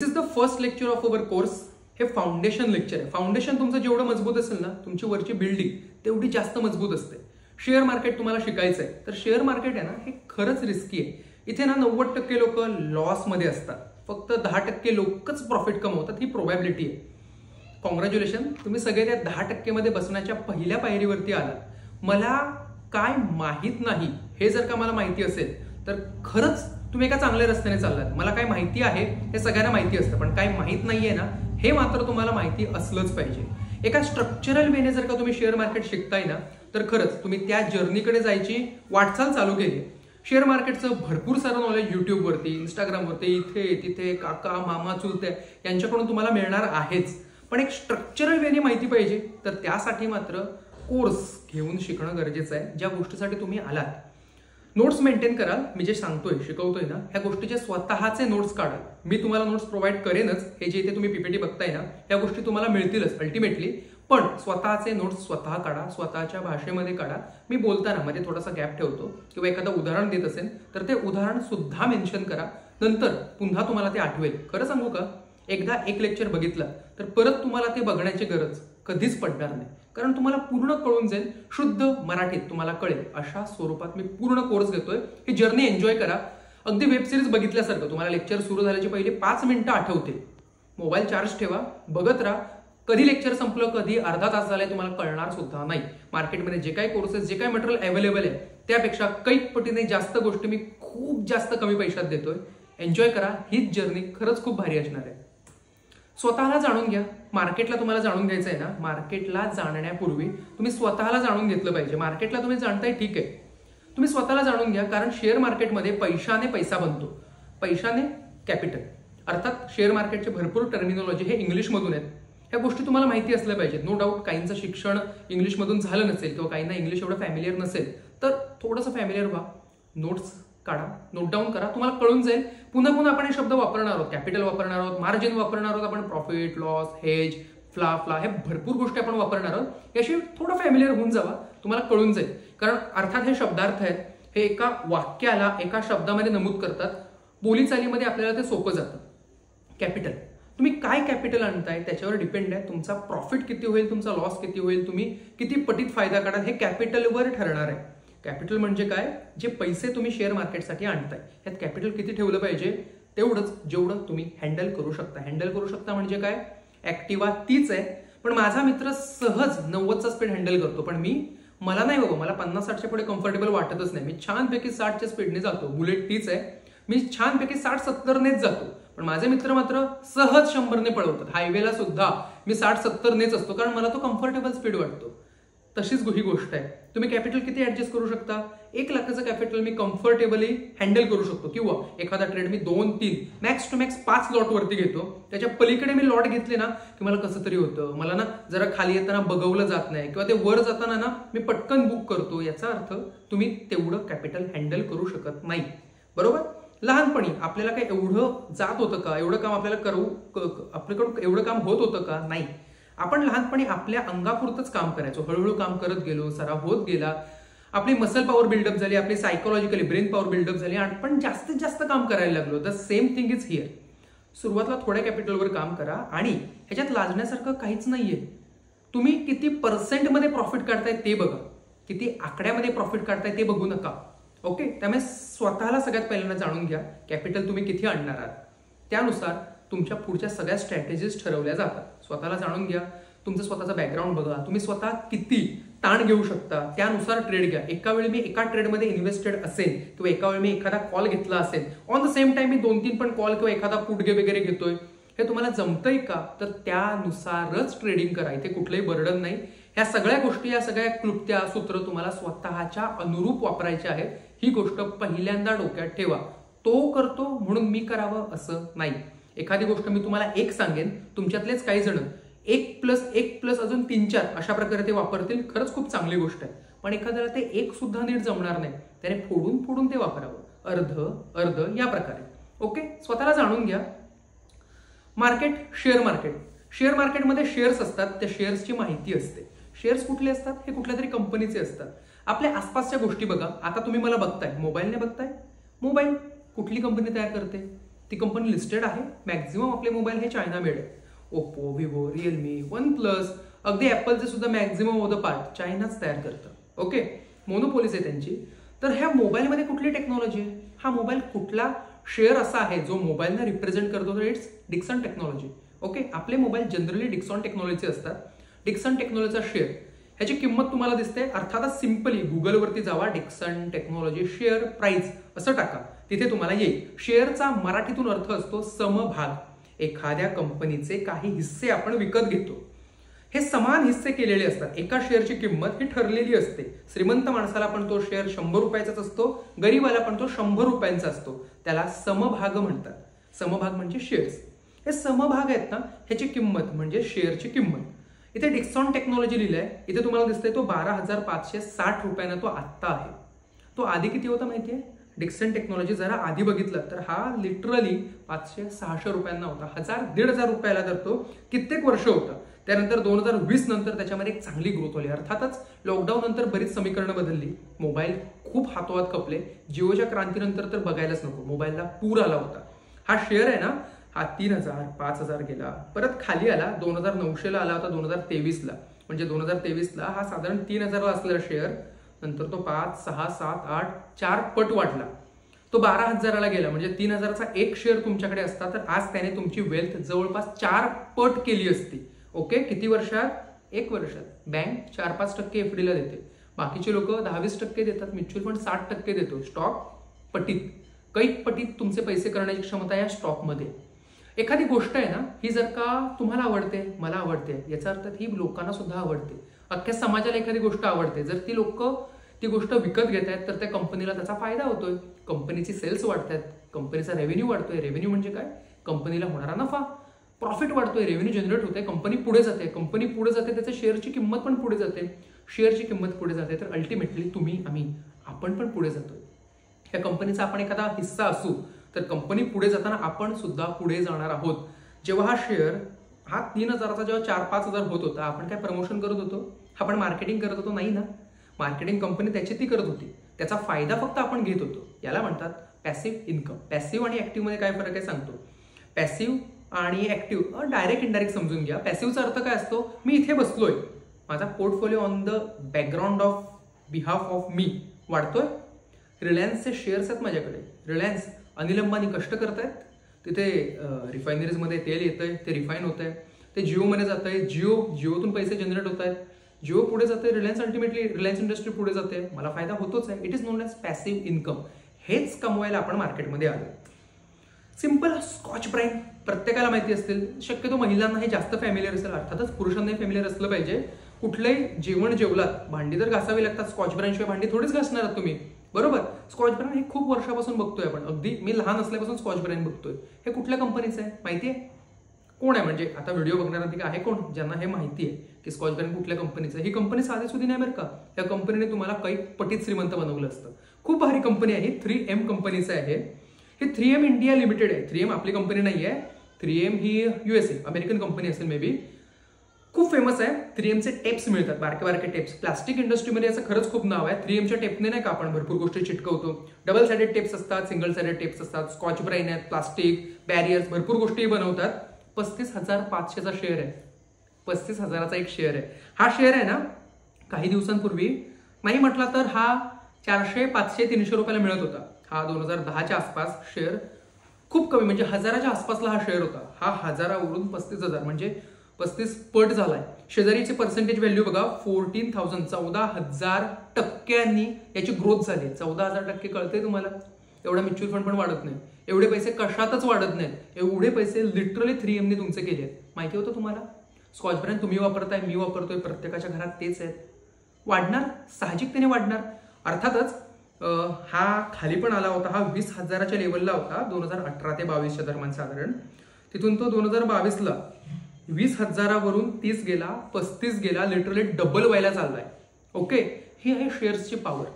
This is the first lecture of our course. हे foundation lecture आहे. Foundation तुमचं जेवढं मजबूत असेल ना, तुमची वरची बिल्डिंग तेवढी जास्त मजबूत असते. शेअर मार्केट तुम्हाला शिकायचं आहे तर शेअर मार्केट आहे ना, हे खरंच रिस्की आहे. इथे ना 90% लोक लॉसमध्ये असतात, फक्त 10% लोकच प्रॉफिट कमवतात. ही प्रोबॅबिलिटी आहे. कॉंग्रॅच्युलेशन, तुम्ही सगळे त्या 10% मध्ये बसण्याच्या पहिल्या पायरीवरती आलात. मला काय माहीत नाही हे जर का मला माहिती असेल तर खरंच तुम्ही एका चांगल्या रस्त्याने चाललात. मला काय माहिती आहे हे सगळ्यांना माहिती असतं, पण काय माहित नाहीये ना, हे मात्र तुम्हाला माहिती असलंच पाहिजे. एका स्ट्रक्चरल वेने जर का तुम्ही शेअर मार्केट शिकताय ना, तर खरंच तुम्ही त्या जर्नीकडे जायची वाटचाल चालू केली. शेअर मार्केटचं भरपूर सारं नॉलेज युट्यूबवरती, इंस्टाग्रामवरती, इथे तिथे काका मामा चुलते यांच्याकडून तुम्हाला मिळणार आहेच. पण एक स्ट्रक्चरल वेने माहिती पाहिजे, तर त्यासाठी मात्र कोर्स घेऊन शिकणं गरजेचं आहे. ज्या गोष्टीसाठी तुम्ही आलात, नोट्स मेंटेन कराल. मी जे सांगतोय शिकवतोय ना, ह्या गोष्टीचे स्वतःचे नोट्स काढाल. मी तुम्हाला नोट्स प्रोव्हाइड करेनच. हे जे इथे तुम्ही पीपीटी बघताय ना, या गोष्टी तुम्हाला मिळतीलच अल्टिमेटली. पण स्वतःचे नोट्स स्वतः काढा, स्वतःच्या भाषेमध्ये काढा. मी बोलताना मध्ये थोडासा गॅप ठेवतो किंवा एखादं उदाहरण देत असेल तर ते उदाहरण सुद्धा मेन्शन करा. नंतर पुन्हा तुम्हाला ते आठवेल. खरं सांगू का, एकदा एक लेक्चर बघितलं तर परत तुम्हाला ते बघण्याची गरज कधीच पडणार नाही, कारण तुम्हाला पूर्ण कळून जाईल. शुद्ध मराठीत तुम्हाला कळेल अशा स्वरूपात मी पूर्ण कोर्स घेतोय. ही जर्नी एन्जॉय करा. अगदी वेब सिरीज बघितल्यासारखं. तुम्हाला लेक्चर सुरू झाल्याची पहिले 5 मिनिटं आठवतील. मोबाईल चार्ज ठेवा, बघत राहा. कधी लेक्चर संपलं, कधी अर्धा तास झालाय तुम्हाला कळणार सुद्धा नाही. मार्केटमध्ये जे काही कोर्सेस, जे काही मटेरियल अवेलेबल आहे त्यापेक्षा कैक पटीने जास्त गोष्टी मी खूप जास्त कमी पैशात देतोय. एन्जॉय करा. हीच जर्नी खरंच खूप भारी असणार आहे. स्वतःला जाणून घ्या. मार्केटला तुम्हाला जाणून घ्यायचं आहे ना, मार्केटला जाणण्यापूर्वी तुम्ही स्वतःला जाणून घेतलं पाहिजे. मार्केटला तुम्ही जाणताय ठीक आहे, तुम्ही स्वतःला जाणून घ्या. कारण शेअर मार्केटमध्ये पैशाने पैसा बनतो, पैशाने कॅपिटल. अर्थात शेअर मार्केटचे भरपूर टर्मिनॉलॉजी हे इंग्लिशमधून आहेत. ह्या गोष्टी तुम्हाला माहिती असल्या पाहिजेत. नो डाऊट काहींचं शिक्षण इंग्लिशमधून झालं नसेल किंवा काहींना इंग्लिश एवढं फॅमिलियर नसेल, तर थोडंसं फॅमिलियर व्हा. नोट्स काढा, नोट डाऊन करा, तुम्हाला कळून जाईल. पुन्हा पुन्हा आपण हे शब्द वापरणार आहोत. कॅपिटल वापरणार आहोत, मार्जिन वापरणार आहोत, आपण प्रॉफिट, लॉस, हेज, फ्ला हे भरपूर गोष्टी आपण वापरणार आहोत. याशी थोडं फॅमिलियर होऊन जावा, तुम्हाला कळून जाईल. कारण अर्थात हे शब्दार्थ आहेत, हे एका वाक्याला एका शब्दामध्ये नमूद करतात. बोलीचालीमध्ये आपल्याला ते सोपं जातं. कॅपिटल, तुम्ही काय कॅपिटल आणताय त्याच्यावर डिपेंड आहे. तुमचा प्रॉफिट किती होईल, तुमचा लॉस किती होईल, तुम्ही किती पटीत फायदा काढाल, हे कॅपिटलवर ठरणार आहे. कॅपिटल म्हणजे काय, जे पैसे तुम्ही शेअर मार्केटसाठी आणताय यात कॅपिटल किती ठेवलं पाहिजे, तेवढंच जेवढं तुम्ही हँडल करू शकता. हँडल करू शकता म्हणजे काय, ऍक्टिवा तीच आहे, पण माझा मित्र सहज 90चा स्पीड हँडल करतो, पण मला नाही बाबा, मला 50-60च्या पुढे कम्फर्टेबल वाटतच नाही. मी छानपैकी 60च्या स्पीडने जातो. बुलेट तीच आहे, मी छानपैकी 60-70नेच जातो. पण माझे मित्र मात्र सहज 100ने पळवतात. हायवेला सुद्धा मी 60-70नेच असतो, कारण मला तो कम्फर्टेबल स्पीड वाटतो. तशीच ही गोष्ट आहे. तुम्ही कॅपिटल किती ऍडजस्ट करू शकता. 1 लाखाचं कॅपिटल मी कम्फर्टेबली हँडल करू शकतो, किंवा एखादा ट्रेड मी 2-3 मॅक्स टू मॅक्स 5 लॉट वरती घेतो. त्याच्या पलीकडे मी लॉट घेतले ना की मला कसं तरी होतं. मला ना जरा खाली येताना बघवलं जात नाही, किंवा ते वर जाताना ना मी पटकन बुक करतो. याचा अर्थ तुम्ही तेवढं कॅपिटल हँडल करू शकत नाही, बरोबर. लहानपणी आपल्याला काय एवढं जात होतं का, एवढं काम आपल्याला आपल्याकडून एवढं काम होत होतं का, नाही. आपण लहानपणी आपल्या अंगापुरतच काम करायचो. हळूहळू काम करत गेलो, सराव होत गेला, आपली मसल पॉवर बिल्डअप झाली, आपली सायकोलॉजिकली ब्रेन पॉवर बिल्डअप झाली, आपण जास्तीत जास्त काम करायला लागलो. The same thing is here. सुरुवातीला थोड्या कॅपिटलवर काम करा, आणि ह्याच्यात लाजण्यासारखं काहीच नाहीये. तुम्ही किती पर्सेंटमध्ये प्रॉफिट काढताय ते बघा, किती आकड्यामध्ये प्रॉफिट काढताय ते बघू नका. ओके, त्यामुळे स्वतःला सगळ्यात पहिल्यांदा जाणून घ्या कॅपिटल तुम्ही किती आणणार आहात. त्यानुसार तुमच्या पुढच्या सगळ्या स्ट्रॅटेजीज ठरवल्या जातात. स्वतःला जाणून घ्या, तुमचं स्वतःचा बॅकग्राऊंड बघा, तुम्ही स्वतः किती ताण घेऊ शकता, त्यानुसार ट्रेड घ्या. एका वेळी मी एका ट्रेडमध्ये इन्व्हेस्टेड असेल, किंवा एका वेळी मी एखादा कॉल घेतला असेल, ऑन द सेम टाइम मी 2-3 पण कॉल किंवा एखादा पुट वगैरे घेतोय, हे तुम्हाला जमतंय का, तर त्यानुसारच ट्रेडिंग करा. इथे कुठलंही बर्डन नाही. ह्या सगळ्या गोष्टी, या सगळ्या क्लुप्त्या सूत्र तुम्हाला स्वतःच्या अनुरूप वापरायचे आहेत. ही गोष्ट पहिल्यांदा डोक्यात ठेवा. तो करतो म्हणून मी करावं असं नाही. एखादी गोष्ट मी तुम्हाला 1 सांगेन, तुमच्यातलेच काही जण 1+1+ अजून 3-4 अशा प्रकारे ते वापरतील. खरंच खूप चांगली गोष्ट आहे. पण एखाद्याला ते 1 सुद्धा नीट जमणार नाही, त्याने फोडून फोडून ते वापरावं, अर्ध या प्रकारे. ओके, स्वतःला जाणून घ्या. मार्केट, शेअर मार्केटमध्ये शेअर्स असतात, त्या शेअर्सची माहिती असते. शेअर्स कुठले असतात, हे कुठल्या तरी कंपनीचे असतात. आपल्या आसपासच्या गोष्टी बघा. आता तुम्ही मला बघताय, मोबाईलने बघताय. मोबाईल कुठली कंपनी तयार करते, ती कंपनी लिस्टेड आहे. मॅक्झिमम आपले मोबाईल हे चायना मेड आहे. Oppo, Vivo, Realme, one plus, अगदी ॲपलचे सुद्धा मॅक्झिमम ऑफ द पार्ट चायनाच तयार करतं. ओके, मोनोपोलिस आहे त्यांची. तर ह्या मोबाईलमध्ये कुठली टेक्नॉलॉजी आहे? हा मोबाईल कुठला शेअर असा आहे जो मोबाईलला रिप्रेझेंट करतो? तर इट्स डिक्सन टेक्नॉलॉजी. ओके, आपले मोबाईल जनरली डिक्सॉन टेक्नॉलॉजीचे असतात. डिक्सन टेक्नॉलॉजीचा शेअर, ह्याची किंमत तुम्हाला दिसते. अर्थातच सिम्पली गुगलवरती जावा, डिक्सन टेक्नॉलॉजी शेअर प्राइस असं टाका, तिथे तुम्हाला येईल. शेअरचा मराठीतून अर्थ असतो समभाग. एखाद्या कंपनीचे काही हिस्से आपण विकत घेतो. हे समान हिस्से केलेले असतात. एका शेअरची किंमत ही ठरलेली असते. श्रीमंत माणसाला पण तो शेअर 100 रुपयाचाच असतो, गरीबाला पण तो 100 रुपयांचा असतो. त्याला समभाग म्हणतात. समभाग म्हणजे शेअर्स. हे समभाग आहेत ना, ह्याची किंमत म्हणजे शेअरची किंमत. इथे डिक्सॉन टेक्नॉलॉजी लिहिलंय, इथे तुम्हाला दिसतंय तो 12,560 रुपयानं तो आत्ता आहे. तो आधी किती होता माहितीये? डिक्सन टेक्नॉलॉजी जरा आधी बघितलं तर हा लिटरली 500-600 रुपयांना होता. 1,000-1,500 रुपयाला तर तो कित्येक वर्ष होता. त्यानंतर 2020 नंतर त्याच्यामध्ये एक चांगली ग्रोथ होली. अर्थातच लॉकडाऊन नंतर बरीच समीकरणं बदलली. मोबाईल खूप हातोहात खपले. जिओच्या क्रांतीनंतर तर बघायलाच नको, मोबाईलला पूर आला होता. हा शेअर आहे ना, हा 3,000, 5,000 गेला, परत खाली आला, 2,900ला आला होता 2023ला. म्हणजे 2023ला हा साधारण 3,000ला असलेला शेअर नंतर तो 5, 6, 7, 8 4 पट वाढला. तो 12,000ला गेला. म्हणजे 3,000चा एक शेअर तुमच्याकडे असता तर आज त्याने तुमची वेल्थ जवळपास 4 पट केली असती. ओके, किती वर्षात? 1 वर्षात. बँक 4-5% एफडीला देते, बाकीचे लोक 10-20% देतात, म्युच्युअल फंड 60% देतो. स्टॉक पटीत, कैक पटीत तुमचे पैसे करण्याची क्षमता या स्टॉकमध्ये. एखादी गोष्ट आहे ना, ही जर का तुम्हाला आवडते, मला आवडते, याचा अर्थ ही लोकांना सुद्धा आवडते. अख्ख्या समाजाला एखादी गोष्ट आवडते, जर ती लोक ती गोष्ट विकत घेत आहेत तर त्या कंपनीला त्याचा फायदा होतोय. कंपनीची सेल्स वाढतात, कंपनीचा रेव्हेन्यू वाढतोय. रेव्हेन्यू म्हणजे काय? कंपनीला होणारा नफा. प्रॉफिट वाढतोय, रेव्हेन्यू जनरेट होते, कंपनी पुढे जाते. कंपनी पुढे जाते, त्याच्या शेअरची किंमत पण पुढे जाते. शेअरची किंमत पुढे जाते तर अल्टिमेटली तुम्ही, आपण पण पुढे जातोय. या कंपनीचा आपण एखादा हिस्सा असू तर कंपनी पुढे जाताना आपण सुद्धा पुढे जाणार आहोत. जेव्हा हा शेअर हा 3,000चा जेव्हा 4-5,000 होत होता, आपण काय प्रमोशन करत होतो? आपण मार्केटिंग करत होतो? नाही ना. मार्केटिंग कंपनी त्याची ती करत होती. त्याचा फायदा फक्त आपण घेत होतो. याला म्हणतात पॅसिव्ह इन्कम. पॅसिव्ह आणि ऍक्टिव्ह मध्ये काय फरक आहे सांगतो. पॅसिव्ह आणि ऍक्टिव्ह डायरेक्ट इनडायरेक्ट समजून घ्या. पॅसिव्हचा अर्थ काय असतो? मी इथे बसलोय, माझा portfolio on the background of behalf of me वाढतोय. रिलायन्सचे शेअर्स आहेत माझ्याकडे. रिलायन्स, अनिल अंबानी कष्ट करतायत, तिथे रिफायनरीजमध्ये तेल येतंय, ते रिफाईन होत आहे. ते जिओमध्ये जात आहे, जिओतून पैसे जनरेट होत आहेत. जिओ पुढे जाते, रिलायन्स अल्टिमेटली रिलायन्स इंडस्ट्री पुढे जाते, मला फायदा होतोच आहे. It is known as passive income. हेच कमवायला आपण मार्केटमध्ये आलो. सिंपल स्कॉच ब्राईट प्रत्येकाला माहिती असतील, शक्यतो महिलांना हे जास्त फॅमिलियर असेल. अर्थातच पुरुषांनाही फॅमिलियर असलं पाहिजे. कुठलंही जेवण जेवलात, भांडी तर घासावी लागतात. स्कॉच ब्राईटशिवाय भांडी थोडीच घासणार आहात तुम्ही, बरोबर? स्कॉच ब्राईट हे खूप वर्षापासून बघतोय आपण. अगदी मी लहान असल्यापासून स्कॉच ब्राईट बघतोय. हे कुठल्या कंपनीचं आहे माहिती आहे? कोण आहे म्हणजे आता व्हिडिओ बघणाऱ्यांपैकी आहे कोण ज्यांना हे माहिती आहे की स्कॉच ब्राईट कुठल्या कंपनीचं आहे? ही कंपनी साधी सुधी नाही बरं का. या कंपनीने तुम्हाला काही पटीत श्रीमंत बनवलं असतं. खूप भारी कंपनी आहे. 3M कंपनीचं आहे हे. 3M इंडिया लिमिटेड आहे. 3M आपली कंपनी नाही आहे. 3M ही USA अमेरिकन कंपनी असेल मे बी. खूप फेमस आहे. 3Mचे टेप्स मिळतात, बारके बारके टेप्स. प्लास्टिक इंडस्ट्रीमध्ये याचं खरंच खूप नाव आहे. 3Mच्या टेपने नाही का आपण भरपूर गोष्टी चिटकवतो. डबल साइडेड टेप्स असतात, सिंगल साइडेड टेप्स असतात, स्कॉच ब्राईट आहेत, प्लास्टिक बॅरियर्स, भरपूर गोष्टी बनवतात. 35,500चा शेअर आहे. 35,000चा एक शेअर आहे. हा शेअर आहे ना, काही दिवसांपूर्वी नाही म्हटला तर हा 400, 500, 300 रुपयाला मिळत होता. हा 2010च्या आसपास शेअर खूप कमी, म्हणजे 1,000च्या आसपासला हा शेअर होता. हा 1,000वरून 35,000 म्हणजे 35 पट झालाय. शेजारीचे पर्सेंटेज व्हॅल्यू बघा, 14,000, 14,000% याची ग्रोथ झाली. 14,000% कळते तुम्हाला? एवढा म्युच्युअल फंड पण वाढत नाही, एवढे पैसे कशातच वाढत नाहीत. एवढे पैसे लिटरली 3Mने तुमचे केले आहेत. माहिती होतं तुम्हाला? स्कॉच ब्राईट तुम्ही वापरताय, मी वापरतोय, प्रत्येकाच्या घरात तेच आहेत. वाढणार, साहजिकतेने वाढणार. अर्थातच हा खाली पण आला होता. हा 20,000च्या लेवलला होता 2018 ते 22च्या दरम्यान साधारण. तिथून तो 2022ला 20,000वरून 30 गेला, 35 गेला, लिटरली डबल व्हायला चाललाय. ओके, ही आहे शेअर्सची पॉवर.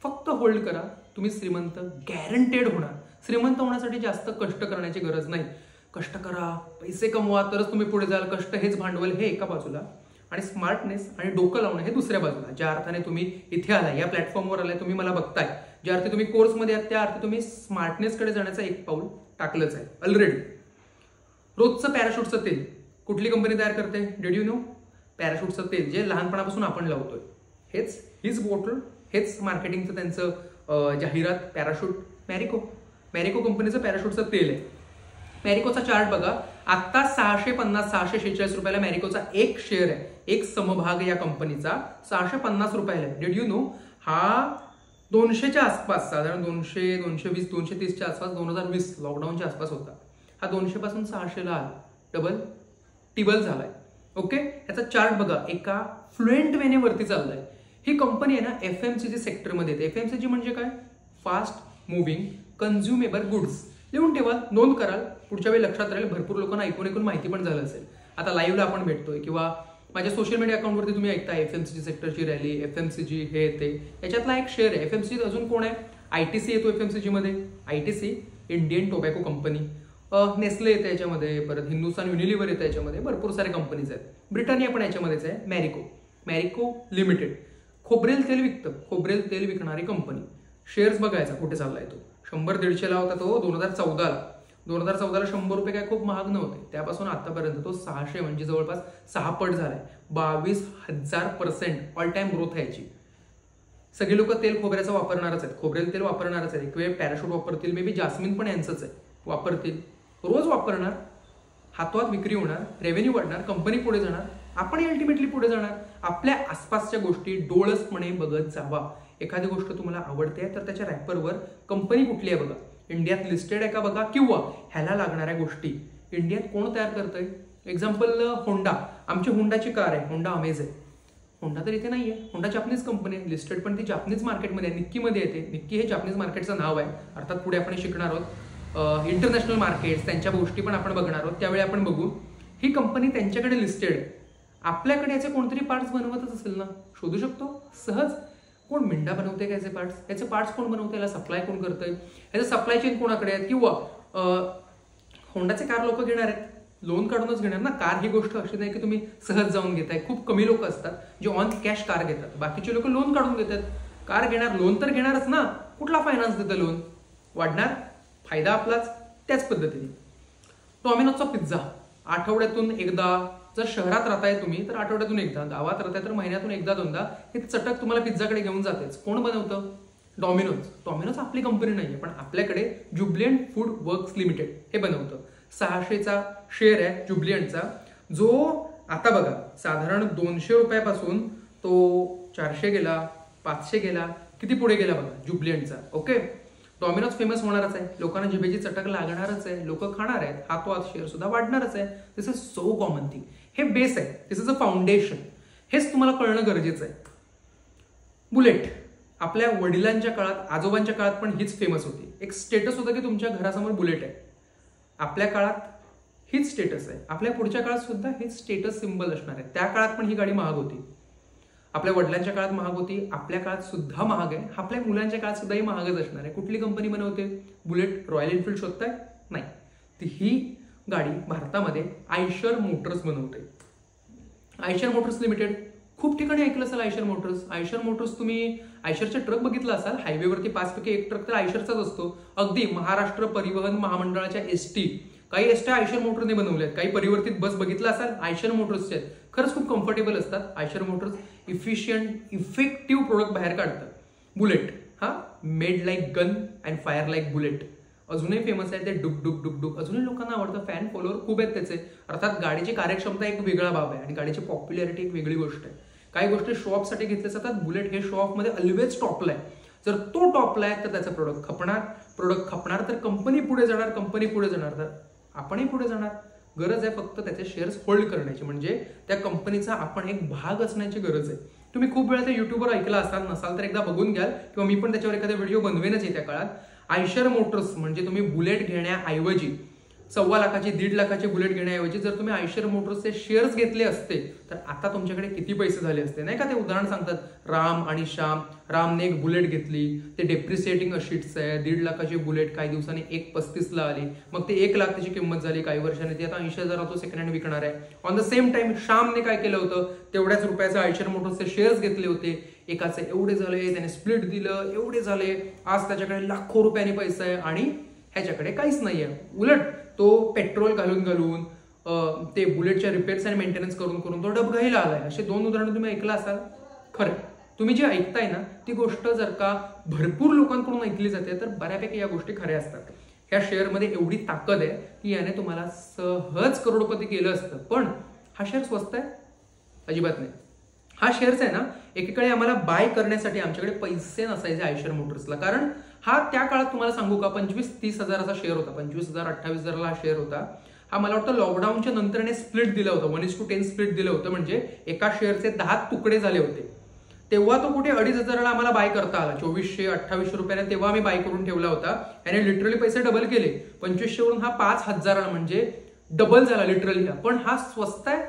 फक्त होल्ड करा, तुम्ही श्रीमंत गॅरंटेड होणार. श्रीमंत होण्यासाठी जास्त कष्ट करण्याची गरज नाही. कष्ट करा, पैसे कमवा, तरच तुम्ही पुढे जाल. कष्ट हेच भांडवल, हे एका बाजूला, आणि स्मार्टनेस आणि डोकं लावणं हे दुसऱ्या बाजूला. ज्या अर्थाने तुम्ही इथे आलाय, या प्लॅटफॉर्मवर आलाय, तुम्ही मला बघताय, ज्या अर्थी तुम्ही कोर्समध्ये आहात, त्या अर्थी तुम्ही स्मार्टनेसकडे जाण्याचं एक पाऊल टाकलंच आहे ऑलरेडी. रोजचं पॅराशूटचं तेल कुठली कंपनी तयार करते? Did you know? पॅराशूटचं तेल जे लहानपणापासून आपण लावतोय, हीच बॉटल, हेच मार्केटिंगचं त्यांचं जाहिरात. पॅराशूट मॅरिको कंपनीचं पॅराशूटचं तेल आहे. मॅरिकोचा चार्ट बघा, आता 650-646 रुपयाला मॅरिकोचा एक शेअर आहे, एक समभाग या कंपनीचा 650 रुपयाला आहे. Did you know? हा 200च्या आसपास, साधारण 200, 220, 230च्या आसपास 2020 लॉकडाऊनच्या आसपास होता. हा 200 पासून 600ला आला, टिबल झालाय. ओके, याचा चार्ट बघा, एका फ्लुएंट वेने वरती चाललाय. ही कंपनी आहे ना FMCG सेक्टरमध्ये येते. FMCG म्हणजे काय? Fast moving कन्झ्युमेबल goods. लिहून ठेवा, नोंद कराल, पुढच्या वेळी लक्षात राहील. भरपूर लोकांना ऐकून माहिती पण झालं असेल. आता लाईव्हला आपण भेटतोय किंवा माझ्या सोशल मीडिया अकाउंटवरती तुम्ही ऐकता FMCG सेक्टरची रॅली, FMCG हे येते. याच्यातला एक शेअर आहे FMCG. अजून कोण आहे? ITC येतो FMCG मध्ये. ITC Indian tobacco company. Nestle येते याच्यामध्ये, परत हिंदुस्तान युनिलिव्हर येते याच्यामध्ये, भरपूर सारे कंपनीज आहेत. ब्रिटानिया पण याच्यामध्येच आहे. मॅरिको लिमिटेड खोबरेल तेल विकतं, खोबरेल तेल विकणारी कंपनी. शेअर्स बघायचा कुठे चाललाय तो. 100-150ला होता तो 2014ला. 2014ला 100 रुपये काय खूप महाग नव्हते. त्यापासून आतापर्यंत तो 600 म्हणजे जवळपास 6 पट झालाय. 22,000% ऑल टाइम ग्रोथ आहे याची. सगळे लोक तेल खोबऱ्याचं वापरणारच आहेत, खोबरेल तेल वापरणारच आहेत. एक वेळ पॅराशूट वापरतील, मे बी जास्मिन पण यांचंच आहे, वापरतील, रोज वापरणार, हातोहात विक्री होणार, रेव्हेन्यू वाढणार, कंपनी पुढे जाणार, आपण अल्टिमेटली पुढे जाणार. आपल्या आसपासच्या गोष्टी डोळसपणे बघत जावा. एखादी गोष्ट तुम्हाला आवडते तर त्याच्या रॅपरवर कंपनी कुठली आहे बघा, इंडियात लिस्टेड आहे का बघा, किंवा ह्याला लागणाऱ्या गोष्टी इंडियात कोण तयार करतंय. एक्झाम्पल होंडा, आमची होंडाची कार आहे, होंडा अमेज आहे. होंडा तर इथे नाहीये, होंडा जापनीज कंपनी आहे, लिस्टेड पण ती जापनीज मार्केटमध्ये आहे, निक्कीमध्ये येते. निक्की हे जापनीज मार्केटचं नाव आहे. अर्थात पुढे आपण शिकणार आहोत इंटरनॅशनल मार्केट्स, त्यांच्या गोष्टी पण आपण बघणार आहोत, त्यावेळी आपण बघू. ही कंपनी त्यांच्याकडे लिस्टेड आहे. आपल्याकडे याचे कोणतरी पार्ट्स बनवतच असेल ना, शोधू शकतो सहज. कोण मिंडा बनवते का याचे पार्ट्स? याचे पार्ट्स कोण बनवते, याला सप्लाय कोण करतंय, याचं सप्लाय चेन कोणाकडे आहे? किंवा होंडाचे कार लोक घेणार आहेत, लोन काढूनच घेणार ना. कार ही गोष्ट अशी नाही की तुम्ही सहज जाऊन घेताय. खूप कमी लोक असतात जे ऑन कॅश कार घेतात, बाकीचे लोक लोन काढून घेतात. कार घेणार, लोन तर घेणारच ना. कुठला फायनान्स देतं लोन? वाढणार, फायदा आपलाच. त्याच पद्धतीने डॉमिनोजचा पिझ्झा आठवड्यातून एकदा, जर शहरात राहताय तुम्ही तर आठवड्यातून एकदा, गावात राहताय तर महिन्यातून एकदा दोनदा हे चटक तुम्हाला पिझ्झाकडे घेऊन जातेच. कोण बनवतं? डॉमिनोज आपली कंपनी नाहीये, पण आपल्याकडे ज्युबिलियंट फूड वर्क्स लिमिटेड हे बनवतं. 600चा शेअर आहे ज्युबिलियंटचा, जो आता बघा साधारण 200 रुपयापासून तो 400 गेला, 500 गेला, किती पुढे गेला बघा ज्युबिलियंटचा. ओके, डॉमिनोज फेमस होणारच आहे, लोकांना जिभेची चटक लागणारच आहे, लोक खाणार आहेत, हातोहात शेअर सुद्धा वाढणारच आहे. दिस इज सो कॉमन थिंग. हे बेस आहे, दिस इज अ फाउंडेशन. हेच तुम्हाला कळणं गरजेचं आहे. बुलेट आपल्या वडिलांच्या काळात, आजोबांच्या काळात पण हीच फेमस होती. एक स्टेटस होतं की तुमच्या घरासमोर बुलेट आहे. आपल्या काळात हीच स्टेटस आहे, आपल्या पुढच्या काळात सुद्धा हेच स्टेटस सिम्बल असणार आहे. त्या काळात पण ही गाडी महाग होती, आपल्या वडिलांच्या काळात महाग होती, आपल्या काळात सुद्धा महाग आहे, आपल्या मुलांच्या काळात सुद्धा ही महागच असणार आहे. कुठली कंपनी बनवते बुलेट? Royal Enfield शोधताय? नाही, ती ही गाडी भारतामध्ये आयशर मोटर्स बनवते. आयशर मोटर्स लिमिटेड, खूप ठिकाणी ऐकलं असेल आयशर मोटर्स. आयशर मोटर्स तुम्ही आयशरचे ट्रक बघितला असाल, हायवेवरती 5 पैकी 1 ट्रक तर आयशरचाच असतो. अगदी महाराष्ट्र परिवहन महामंडळाच्या एसटी, काही एसट्या आयशर मोटरने बनवल्यात, काही परिवर्तित बस बघितला असाल आयशर मोटर्सचे आहेत. खरंच खूप कम्फर्टेबल असतात Eicher Motors. Efficient, effective product बाहेर काढतात. बुलेट हा made like gun and fire like bullet अजूनही फेमस आहे. ते डुक डुक डुक डुक अजूनही लोकांना आवडतं. फॅन फॉलोअर खूप आहेत त्याचे. अर्थात गाडीची कार्यक्षमता एक वेगळा बाब आहे आणि गाडीची पॉप्युलॅरिटी एक वेगळी गोष्ट आहे. काही गोष्टी शो ऑफसाठी घेतल्या जातात, बुलेट हे शो ऑफमध्ये ऑलवेज टॉपला आहे. जर तो टॉपला आहे तर त्याचा प्रोडक्ट खपणार तर कंपनी पुढे जाणार, कंपनी पुढे जाणार तर आपणही पुढे जाणार. गरज आहे फक्त त्याचे शेअर्स होल्ड करण्याची, म्हणजे त्या कंपनीचा आपण एक भाग असण्याची गरज आहे. तुम्ही खूप वेळा ते युट्यूबवर ऐकला असाल, नसाल तर एकदा बघून घ्याल, किंवा मी पण त्याच्यावर एखादा व्हिडिओ बनवेनच येत्या काळात. आयशर मोटर्स म्हणजे तुम्ही बुलेट घेण्याऐवजी 1.25 लाखाची 1.5 लाखाची बुलेट घेण्याऐवजी जर तुम्ही आयशर मोटर्सचे शेअर्स घेतले असते तर आता तुमच्याकडे किती पैसे झाले असते. नाही का ते उदाहरण सांगतात, राम आणि श्याम. रामने एक बुलेट घेतली, ते डेप्रिसिएटिंग अशीट्स आहे, 1.5 लाखाची बुलेट काही दिवसांनी 1.35ला आली, मग ते 1 लाख त्याची किंमत झाली, काही वर्षांनी ती आता 80,000 तो सेकंड हँड विकणार आहे. ऑन द सेम टाइम श्यामने काय केलं होतं, तेवढ्याच रुपयाचे आयशर मोटर्सचे शेअर्स घेतले होते. एकाचे एवढे झाले, त्याने स्प्लिट दिलं, एवढे झाले, आज त्याच्याकडे लाखो रुपयांनी पैसा आहे आणि ह्याच्याकडे काहीच नाहीये. उलट तो पेट्रोल घालून घालून ते बुलेटच्या रिपेअर्स आणि मेंटेनन्स करून करून तो डबघाईला आलाय. असे 2 उदाहरणं तुम्ही ऐकलं असाल. खरं तुम्ही जे ऐकताय ना ती गोष्ट जर का भरपूर लोकांकडून ऐकली जाते तर बऱ्यापैकी या गोष्टी खऱ्या असतात. ह्या शेअरमध्ये एवढी ताकद आहे की याने तुम्हाला सहज करोडपती केलं असतं. पण हा शेअर स्वस्त आहे? अजिबात नाही. हा शेअर्स आहे ना एकीकडे आम्हाला बाय करण्यासाठी आमच्याकडे पैसे नसायचे आयशर मोटर्सला. कारण हा त्या काळात तुम्हाला सांगू का 25-30 हजाराचा शेअर होता. 25,000-28,000ला हा शेअर होता. हा मला वाटतं लॉकडाऊनच्या नंतर स्प्लिट दिलं होतं. 1:10 स्प्लिट दिलं होतं. म्हणजे एका शेअरचे 10 तुकडे झाले होते. तेव्हा तो कुठे 2,500ला आम्हाला बाय करता आला. 2400-2800 रुपयाला तेव्हा आम्ही बाय करून ठेवला होता. याने लिटरली पैसे डबल केले. 2500 वरून हा 5,000ला म्हणजे डबल झाला लिटरली. पण हा स्वस्त आहे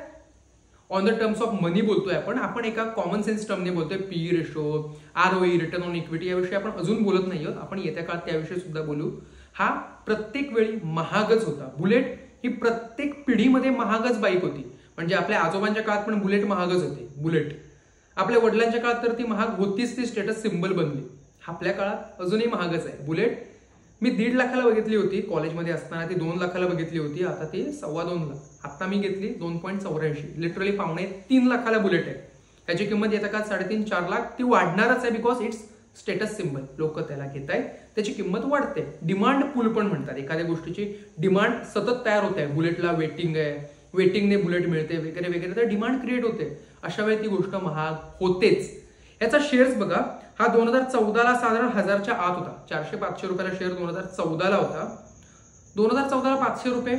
ऑन द टर्म्स ऑफ मनी बोलतोय आपण एका कॉमन सेन्स टर्मने बोलतोय. P ratio, ROE, return on equity याविषयी आपण अजून बोलत नाही आहोत. आपण येत्या काळात त्याविषयी सुद्धा बोलू. हा प्रत्येक वेळी महागच होता. बुलेट ही प्रत्येक पिढीमध्ये महागच बाईक होती. म्हणजे आपल्या आजोबांच्या काळात पण बुलेट महागच होते. बुलेट आपल्या वडिलांच्या काळात तर ती महाग होतीच. ती स्टेटस सिम्बल बनली. आपल्या काळात अजूनही महागच आहे बुलेट. मी 1.5 लाखाला बघितली होती कॉलेजमध्ये असताना. ती 2 लाखाला बघितली होती. आता ती 2.25 लाख. आता मी घेतली 2.84. लिटरली 2.25-3 लाखाला बुलेट आहे. त्याची किंमत येत्या का 3.5-4 लाख. ती वाढणारच आहे बिकॉज इट्स स्टेटस सिम्बल. लोक त्याला घेत आहेत. त्याची किंमत वाढते. डिमांड पूल पण म्हणतात. एखाद्या गोष्टीची डिमांड सतत तयार होत आहे. बुलेटला वेटिंग आहे, वेटिंगने बुलेट मिळते वगैरे वगैरे. तर डिमांड क्रिएट होते. अशा वेळी ती गोष्ट महाग होतेच. याचा शेअर्स बघा हा 2014ला साधारण 1000च्या आत होता. 400-500 रुपयाला शेअर 2014ला होता. 2014ला 500 रुपये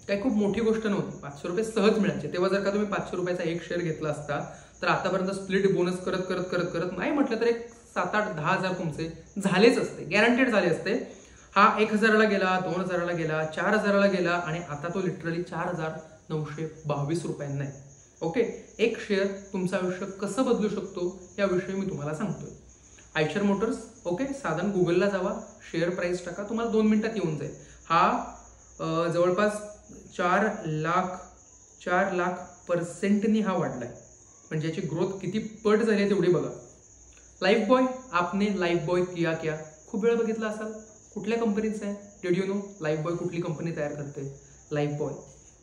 काही खूप मोठी गोष्ट नव्हती. 500 रुपये सहज मिळायचे. तेव्हा जर का तुम्ही 500 रुपयाचा एक शेअर घेतला असता तर आतापर्यंत स्प्लिट बोनस करत करत करत करत नाही म्हटलं तर एक 7-8-10 हजार तुमचे झालेच असते. गॅरंटेड झाले असते. हा 1000ला गेला, 2000ला गेला, 4000ला गेला आणि आता तो लिटरली 4,922 रुपयांना आहे. ओके. एक शेअर तुमचं आयुष्य कसं बदलू शकतो याविषयी मी तुम्हाला सांगतोय. Eicher Motors. ओके. साधारण गुगलला जावा, शेअर प्राइस टाका, तुम्हाला 2 मिनिटात येऊन जाईल. हा जवळपास 4 लाख% हा वाढलाय. म्हणजे याची ग्रोथ किती पट झाली तेवढी बघा. Life boy. आपने लाईफ बॉय किया क्या खूप वेळा बघितला असाल. कुठल्या कंपनीचं आहे? Did you know life boy कुठली कंपनी तयार करते? Life boy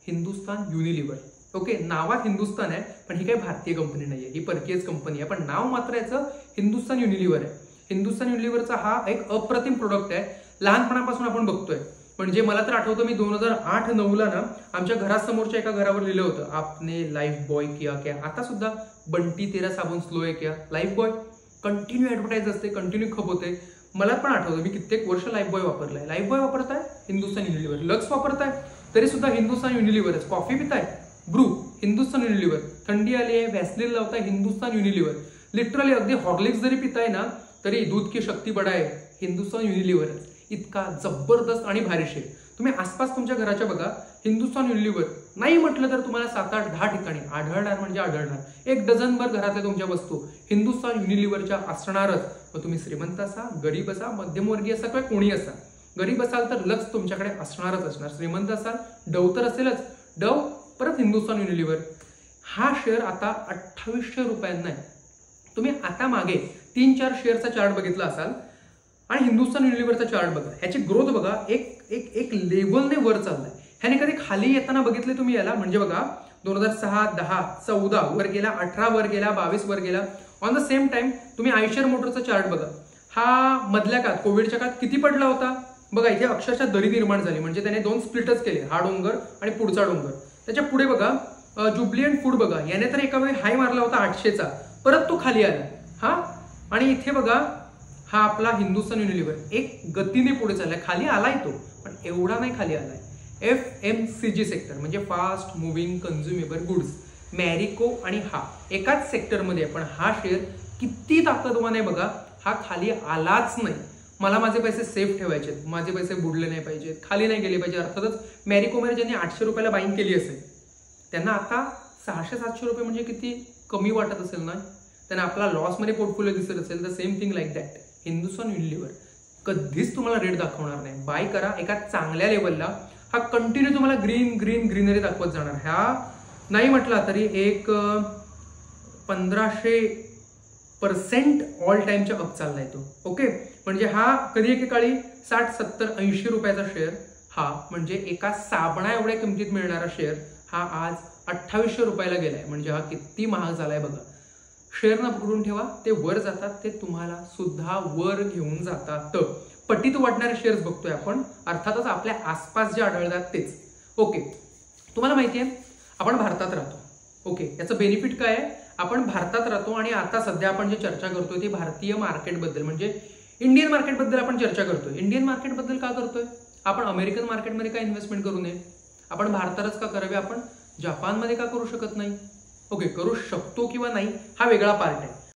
Hindustan Unilever. Okay. नावात हिंदुस्तान आहे पण ही काही भारतीय कंपनी नाहीये. ही परकीयच कंपनी आहे पण नाव मात्र याचं हिंदुस्तान युनिलिव्हर आहे. हिंदुस्तान युनिलिव्हरचा हा एक अप्रतिम प्रोडक्ट आहे. लहानपणापासून आपण बघतोय. म्हणजे मला तर आठवतं मी 2008-9ला ना आमच्या घरासमोरच्या एका घरावर लिहिलं होतं आपने लाईफ बॉय किया क्या. आता सुद्धा बंटी तेरा साबुन स्लो आहे क्या. लाईफ बॉय कंटिन्यू ऍडव्हर्टाईज असते, कंटिन्यू खप होते. मला पण आठवतं मी कित्येक वर्ष लाईफ बॉय वापरलाय. लाईफ बॉय वापरताय, हिंदुस्तान युनिलिव्हर. लक्स वापरताय तरी सुद्धा हिंदुस्तान युनिलिव्हरच. कॉफी पिताय, ब्रू, हिंदुस्तान युनिलिव्हर. थंडी आली आहे, व्हॅसलीन लावताय, हिंदुस्तान युनिलिव्हर. लिटरली अगदी हॉर्लिक्स जरी पिताय ना तरी दूध की शक्ती बढाय, हिंदुस्तान युनिलिव्हर. इतका जबरदस्त आणि भारी शेअर. तुम्ही आसपास तुमच्या घराच्या बघा हिंदुस्तान युनिलिव्हर नाही म्हटलं तर तुम्हाला 7-8-10 ठिकाणी आढळणार म्हणजे आढळणार. 1 डझनभर घरातल्या तुमच्या वस्तू हिंदुस्तान युनिलिव्हरच्या असणारच. मग तुम्ही श्रीमंत असा, गरीब असा, मध्यमवर्गीय असा किंवा कोणी असा. गरीब असाल तर लक्स तुमच्याकडे असणारच असणार. श्रीमंत असाल डव तर असेलच. डव परत हिंदुस्तान युनिलिव्हर. हा शेअर आता 2800 रुपयांना आहे. तुम्ही आता मागे 3-4 शेअरचा चार्ट बघितला असाल आणि हिंदुस्तान युनिलिव्हरचा चार्ट बघा. ह्याची ग्रोथ बघा एक लेवलने वर चाललाय. ह्याने कधी खाली येताना बघितले तुम्ही याला? म्हणजे बघा 2006, 10, 14 वर गेला, 18 वर गेला, 22 वर गेला. ऑन द सेम टाइम तुम्ही आयशर मोटरचा चार्ट बघा. हा मधल्या काळात कोविडच्या काळात किती पडला होता बघा. इथे अक्षरशः दरी निर्माण झाली. म्हणजे त्याने 2 स्प्लिटच केले, हा डोंगर आणि पुढचा डोंगर. त्याच्या पुढे बघा जुबलियंट फूड बघा. याने तर एका वेळी हाय मारला होता 800चा, परत तो खाली आला. हा आणि इथे बघा हा आपला हिंदुस्तान युनिलिव्हर एक गतीने पुढे चाललाय. खाली आलाय तो पण एवढा नाही खाली आलाय. FMCG सेक्टर म्हणजे फास्ट मुव्हिंग कन्झ्युमेबल गुड्स, मॅरिको आणि हा एकाच सेक्टरमध्ये आहे. पण हा शेअर किती ताकदवान आहे बघा. हा खाली आलाच नाही. मला माझे पैसे सेफ ठेवायचे, माझे पैसे बुडले नाही पाहिजेत, खाली नाही गेले पाहिजे. अर्थातच मॅरिकोमध्ये ज्यांनी 800 रुपयाला बाईंग केली असेल त्यांना आता 600-700 रुपये म्हणजे किती कमी वाटत असेल ना. त्यांना आपला लॉसमध्ये पोर्टफोलिओ दिसत असेल तर same thing like that. Hindustan Unilever कधीच तुम्हाला रेट दाखवणार नाही. बाय करा एका चांगल्या लेवलला. हा कंटिन्यू तुम्हाला ग्रीनरी दाखवत जाणार. ह्या नाही म्हटला तरी एक 1500% ऑल टाइमच्या अप चाललाय तो. ओके. म्हणजे हा कधी एकेकाळी 60, 70, 80 रुपयाचा शेअर, हा म्हणजे एका साबणा एवढ्या किमतीत मिळणारा शेअर हा आज 2800 रुपयाला गेलाय. म्हणजे हा किती महाग झालाय बघा. शेअर ना पकडून ठेवा, ते वर जातात, ते तुम्हाला सुद्धा वर घेऊन जातात. पटीत वाढणारे शेअर्स बघतोय आपण, अर्थातच आपल्या आसपास जे आढळतात तेच. ओके, तुम्हाला माहिती आहे आपण भारतात राहतो. ओके, याचं बेनिफिट काय आहे? आपण भारतात राहतो आणि आता सध्या आपण जे चर्चा करतोय ती भारतीय मार्केटबद्दल, म्हणजे इंडियन मार्केटबद्दल आपण चर्चा करतोय. इंडियन मार्केटबद्दल का करतोय? आपण अमेरिकन मार्केटमध्ये का इन्व्हेस्टमेंट करू नये? आपण भारतातच का करावे? आपण जपानमध्ये का करू शकत नाही? ओके, करू शकतो किंवा नाही हा वेगळा पार्ट आहे.